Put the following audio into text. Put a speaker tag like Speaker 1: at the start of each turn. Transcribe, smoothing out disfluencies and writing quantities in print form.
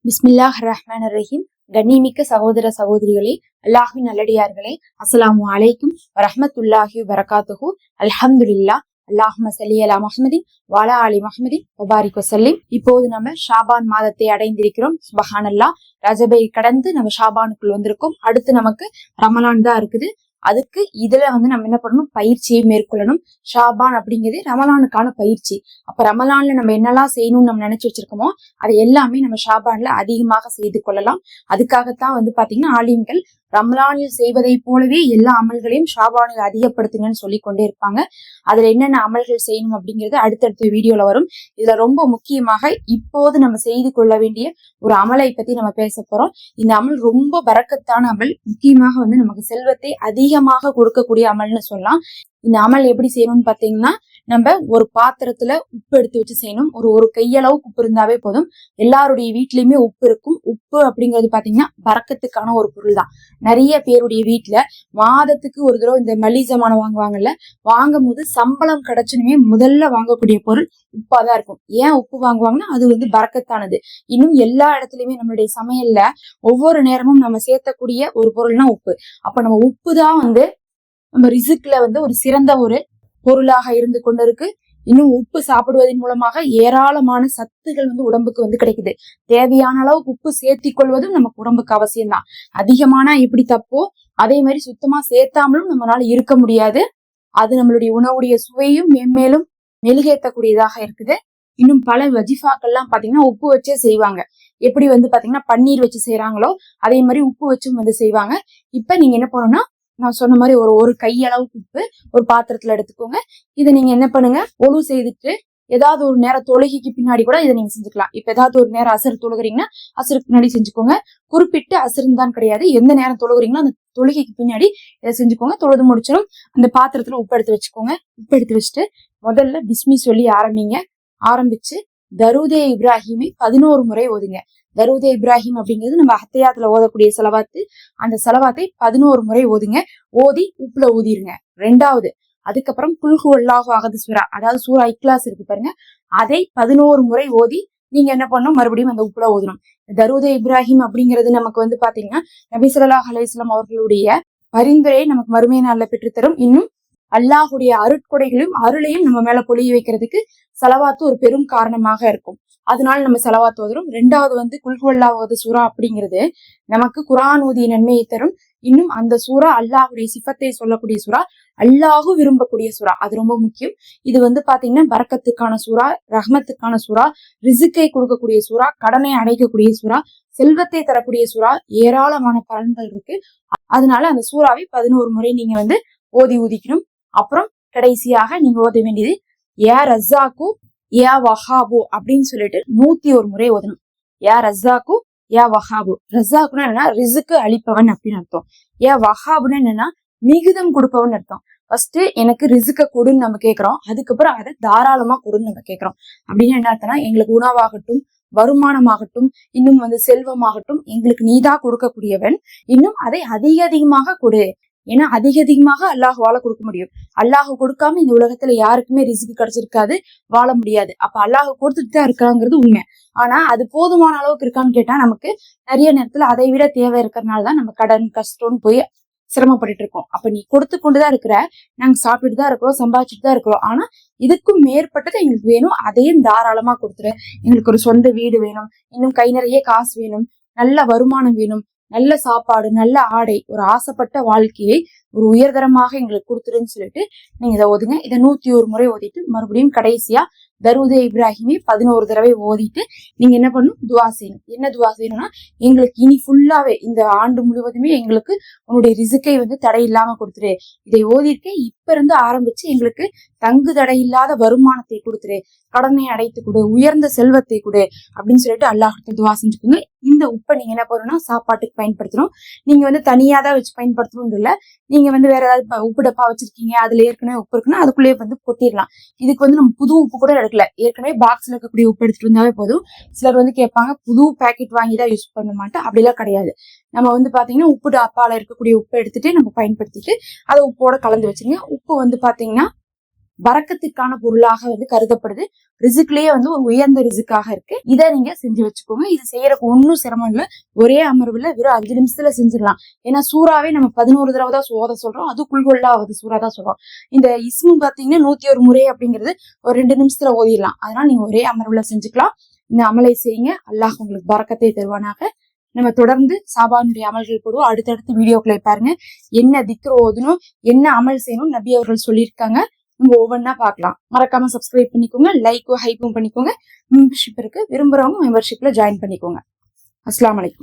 Speaker 1: பிஸ்மில்லாஹ் ரஹ்மான் ரஹீம். கண்ணிமிக்க சகோதர சகோதரிகளே, அல்லாஹ்வின் நல்லடியார்களே, அஸ்ஸலாமு அலைக்கும் வரஹ்மத்துல்லாஹி வரகாத்துஹு. அல்ஹம்துலில்லாஹ். அல்லாஹும்ம ஸல்லி அலா முஹம்மதின் வ அலா ஆலி முஹம்மதின் வ பாரிக் வஸல்லிம். இப்போது நம்ம ஷாபான் மாதத்தை அடைந்திருக்கிறோம். சுப்ஹானல்லாஹ். ரஜபை கடந்து நம்ம ஷாபானுக்குள் வந்திருக்கோம். அடுத்து நமக்கு ரமலான் தான் இருக்குது. அதுக்கு இதுல நம்ம என்ன பண்ணணும், பயிற்சியை மேற்கொள்ளணும். ஷாபான் அப்படிங்கிறது ரமலானுக்கான பயிற்சி. அப்ப ரமலான்ல நம்ம என்னெல்லாம் செய்யணும்னு நம்ம நினைச்சு வச்சிருக்கோமோ அதை எல்லாமே நம்ம ஷாபான்ல அதிகமாக செய்து கொள்ளலாம். அதுக்காகத்தான் பாத்தீங்கன்னா ஆலிம்கள் ரமலானில் செய்வதை போலவே எல்லா அமல்களையும் ஷாபானில் அதிகப்படுத்துங்கன்னு சொல்லி கொண்டே இருப்பாங்க. அதுல என்னென்ன அமல்கள் செய்யணும் அப்படிங்கிறது அடுத்தடுத்த வீடியோல வரும். இதுல ரொம்ப முக்கியமாக இப்போது நம்ம செய்து கொள்ள வேண்டிய ஒரு அமலை பத்தி நம்ம பேச போறோம். இந்த அமல் ரொம்ப பரக்கத்தான அமல். முக்கியமாக நமக்கு செல்வத்தை அதிகமாக கொடுக்கக்கூடிய அமல்னு சொல்லலாம். இந்த அமல் எப்படி செய்யணும்னு பாத்தீங்கன்னா, நம்ம ஒரு பாத்திரத்துல உப்பு எடுத்து வச்சு செய்யணும். ஒரு கையளவுக்கு உப்பு இருந்தாவே போதும். எல்லாருடைய வீட்லயுமே உப்பு இருக்கும். உப்பு அப்படிங்கிறது பாத்தீங்கன்னா பரக்கத்துக்கான ஒரு பொருள் தான். நிறைய பேருடைய வீட்டுல மாதத்துக்கு ஒரு தடவை இந்த மளிகை சாமான் வாங்குவாங்கல்ல, வாங்கும் போது சம்பளம் கிடைச்சுனுமே முதல்ல வாங்கக்கூடிய பொருள் உப்பாதான் இருக்கும். ஏன் உப்பு வாங்குவாங்கன்னா அது பரக்கத்தானது. இன்னும் எல்லா இடத்துலயுமே நம்மளுடைய சமையல்ல ஒவ்வொரு நேரமும் நம்ம சேர்த்தக்கூடிய ஒரு பொருள்னா உப்பு. அப்ப நம்ம உப்பு தான் நம்ம ரிசுக்ல ஒரு சிறந்த ஒரு பொருளாக இருந்து கொண்டிருக்கு. இன்னும் உப்பு சாப்பிடுவதன் மூலமாக ஏராளமான சத்துகள் உடம்புக்கு கிடைக்குது. தேவையான அளவுக்கு உப்பு சேர்த்திக் கொள்வதும் நமக்கு உடம்புக்கு அவசியம்தான். அதிகமானா எப்படி தப்போ அதே மாதிரி சுத்தமா சேர்த்தாமலும் நம்மளால இருக்க முடியாது. அது நம்மளுடைய உணவுடைய சுவையும் மென்மேலும் மெழுகேற்றக்கூடியதாக இருக்குது. இன்னும் பல வஜிஃபாக்கள்லாம் பாத்தீங்கன்னா உப்பு வச்சே செய்வாங்க. எப்படி பாத்தீங்கன்னா பன்னீர் வச்சு செய்யறாங்களோ அதே மாதிரி உப்பு வச்சும் செய்வாங்க. இப்ப நீங்க என்ன பண்ணணும்னா, நான் சொன்ன மாதிரி ஒரு கையளவுக்கு உப்பு ஒரு பாத்திரத்துல எடுத்துக்கோங்க. இதை நீங்க என்ன பண்ணுங்க, ஒழு செய்துட்டு ஏதாவது ஒரு நேரம் தொழுகைக்கு பின்னாடி கூட இதை நீங்க செஞ்சுக்கலாம். இப்ப ஏதாவது ஒரு நேரம் அசர் தொழுகிறீங்கன்னா அசருக்கு பின்னாடி செஞ்சுக்கோங்க. குறிப்பிட்டு அசருன்னு தான் கிடையாது, எந்த நேரம் தொழுகிறீங்களோ அந்த தொழுகைக்கு பின்னாடி இதை செஞ்சுக்கோங்க. தொழுது முடிச்சிடும். அந்த பாத்திரத்துல உப்பு எடுத்து வச்சுக்கோங்க. உப்பு எடுத்து வச்சுட்டு முதல்ல பிஸ்மி சொல்லி ஆரம்பிச்சு தரூதே இப்ராஹிமை 11 முறை ஓதுங்க. தரூதே இப்ராஹிம் அப்படிங்கிறது நம்ம அத்தையாத்துல ஓதக்கூடிய செலவாத்து. அந்த செலவாத்தை 11 முறை ஓதுங்க. ஓதி உப்புல ஊதிருங்க. ரெண்டாவது, அதுக்கப்புறம் குல்ஹு அல்லாஹு அஹது சூரா, அதாவது சூரா இக்லாஸ் இருக்கு பாருங்க, அதை 11 முறை ஓதி நீங்க என்ன பண்ணணும், மறுபடியும் அந்த உப்புல ஓதணும். தரூதே இப்ராஹிம் அப்படிங்கிறது நமக்கு பாத்தீங்கன்னா நபி ஸல்லல்லாஹு அலைஹி வஸல்லம் அவர்களுடைய பரிந்துரையை நமக்கு மறுமை நாள்ல பெற்றுத்தரும். இன்னும் அல்லாஹுடைய அருட்கொடைகளையும் அருளையும் நம்ம மேல பொழிய வைக்கிறதுக்கு செலவாத்து ஒரு பெரும் காரணமாக இருக்கும். அதனால நம்ம செலவாத்து ஓதுறோம். ரெண்டாவது குல்ஹு அல்லாஹு அஹது சூரா அப்படிங்கிறது நமக்கு குர்ஆன் ஓதிய நன்மையை தரும். இன்னும் அந்த சூரா அல்லாஹுடைய சிஃபத்தை சொல்லக்கூடிய சூரா, அல்லாஹு விரும்பக்கூடிய சூரா. அது ரொம்ப முக்கியம். இது பாத்தீங்கன்னா பரக்கத்துக்கான சூரா, ரஹ்மத்துக்கான சூரா, ரிசுக்கை கொடுக்கக்கூடிய சூரா, கடனை அடைக்கக்கூடிய சூரா, செல்வத்தை தரக்கூடிய சூரா, ஏராளமான பலன்கள் இருக்கு. அதனால அந்த சூறாவை 11 முறை நீங்க ஓதி ஊதிக்கணும். அப்புறம் கடைசியாக நீங்க ஓத வேண்டியது யா ரஸாக்கு யா வஹாபு அப்படின்னு சொல்லிட்டு 101 முறை ஓதணும். யா ரஸாக்கு யா வஹாபு. ரஸாக்குன்னா என்னன்னா ரிசுக்கு அளிப்பவன் அப்படின்னு அர்த்தம். யா வஹாபுன்னு என்னன்னா மிகுதம் கொடுப்பவன் அர்த்தம். ஃபர்ஸ்ட் எனக்கு ரிசுக்க கொடுன்னு நம்ம கேட்கிறோம், அதுக்கப்புறம் அதை தாராளமா கொடுன்னு நம்ம கேட்கிறோம். அப்படின்னு என்ன அர்த்தம்னா, எங்களுக்கு உணவாகட்டும், வருமானமாகட்டும், இன்னும் செல்வமாகட்டும், எங்களுக்கு நீதா கொடுக்கக்கூடியவன். இன்னும் அதை அதிகமாக கொடு. ஏன்னா அதிகமாக அல்லாஹ் வாழ கொடுக்க முடியும். அல்லாஹ் கொடுக்காம இந்த உலகத்துல யாருக்குமே ரிஸ்க் கிடைச்சிருக்காது, வாழ முடியாது. அப்ப அல்லாஹ் கொடுத்துட்டு தான் இருக்காங்கிறது உண்மை. ஆனா அது போதுமான அளவுக்கு இருக்கான்னு கேட்டா நமக்கு நிறைய நேரத்துல அதை விட தேவை இருக்கிறதுனாலதான் நம்ம கடன் கஷ்டம்னு போய் சிரமப்பட்டு இருக்கோம். அப்ப நீ கொடுத்து கொண்டுதான் இருக்கிற, நாங்க சாப்பிட்டுட்டு தான் இருக்கிறோம், சம்பாதிச்சுட்டு தான் இருக்கிறோம். ஆனா இதுக்கும் மேற்பட்டது எங்களுக்கு வேணும், அதையும் தாராளமா கொடுத்துரு. எங்களுக்கு ஒரு சொந்த வீடு வேணும், இன்னும் கை நிறைய காசு வேணும், நல்ல வருமானம் வேணும், நல்ல சாப்பாடு, நல்ல ஆடை, ஒரு ஆசைப்பட்ட வாழ்க்கையை ஒரு உயர்தரமாக எங்களுக்கு கொடுத்துருன்னு சொல்லிட்டு நீங்க இதை ஓதுங்க. இதை 101 முறை ஓதிட்டு மறுபடியும் கடைசியா தரூதே இப்ராஹிமை 11 தடவை ஓதிட்டு நீங்க என்ன பண்ணணும், துவா செய்யணும். என்ன துவா செய்யணும்னா, எங்களுக்கு இனி ஃபுல்லாவே இந்த ஆண்டு முழுவதுமே எங்களுக்கு உன்னுடைய ரிசுக்கை தடை இல்லாம கொடுத்துரு. இதை ஓதிருக்கேன், இப்ப இருந்து ஆரம்பிச்சு எங்களுக்கு தங்கு தடை இல்லாத வருமானத்தை கொடுத்துரு, கடனை அடைத்து கொடு, உயர்ந்த செல்வத்தை கொடு அப்படின்னு சொல்லிட்டு அல்லாஹ்கிட்ட துவா செஞ்சுக்கோங்க. இந்த உப்பை நீங்க என்ன பண்ணணும்னா சாப்பாட்டுக்கு பயன்படுத்தணும். நீங்க தனியா தான் வச்சு பயன்படுத்தணும் இல்ல, நீங்க வேற ஏதாவது உப்பு டப்பா வச்சிருக்கீங்க, அதுல ஏற்கனவே உப்பு இருக்குன்னா அதுக்குள்ளேயே கொட்டிடலாம். இதுக்கு நம்ம புது உப்பு கூட எடுக்கல, ஏற்கனவே பாக்ஸ்ல இருக்கக்கூடிய உப்பு எடுத்துட்டு வந்தாவே போதும். சிலர் கேட்பாங்க புது பேக்கெட் வாங்கி தான் யூஸ் பண்ண மாட்டேன், அப்படிலாம் கிடையாது. நம்ம பாத்தீங்கன்னா உப்பு டப்பால இருக்கக்கூடிய உப்பை எடுத்துட்டு நம்ம பயன்படுத்திட்டு அதை உப்போட கலந்து வச்சிருங்க. உப்பு பாத்தீங்கன்னா பறக்கத்துக்கான பொருளாக வந்து கருதப்படுது. ரிசுக்லயே வந்து ஒரு உயர்ந்த ரிசுக்காக இருக்கு. இதை நீங்க செஞ்சு வச்சுக்கோங்க. இது செய்யறதுக்கு ஒன்னும் சிரமம் இல்லை. ஒரே அமர்வுல வெறும் 5 நிமிஷத்துல செஞ்சிடலாம். ஏன்னா சூறாவே நம்ம 11 தடவை தான் ஓத சொல்றோம். அது குல்கொல்லாவது சூறா தான் சொல்றோம். இந்த இஸ்மு பாத்தீங்கன்னா 101 முறை அப்படிங்கிறது ஒரு 2 நிமிஷத்துல ஓதிடலாம். அதனால நீங்க ஒரே அமர்வுல செஞ்சுக்கலாம். இந்த அமலை செய்யுங்க. அல்லாஹ் உங்களுக்கு பரக்கத்தை தருவானாக. நம்ம தொடர்ந்து சாபானுடைய அமல்கள் போடுவோம். அடுத்தடுத்து வீடியோக்களை பாருங்க. என்ன திக்ர் ஓதணும், என்ன அமல் செய்யணும் நபி அவர்கள் சொல்லியிருக்காங்க. நம்ம ஒவ்வொன்னா பார்க்கலாம். மறக்காம சப்ஸ்கிரைப் பண்ணிக்கோங்க, லைக்கும் ஹைப்பும் பண்ணிக்கோங்க. மெம்பர்ஷிப் இருக்கு, விரும்புறவங்க மெம்பர்ஷிப்ல ஜாயின் பண்ணிக்கோங்க. அஸ்ஸலாமு அலைக்கும்.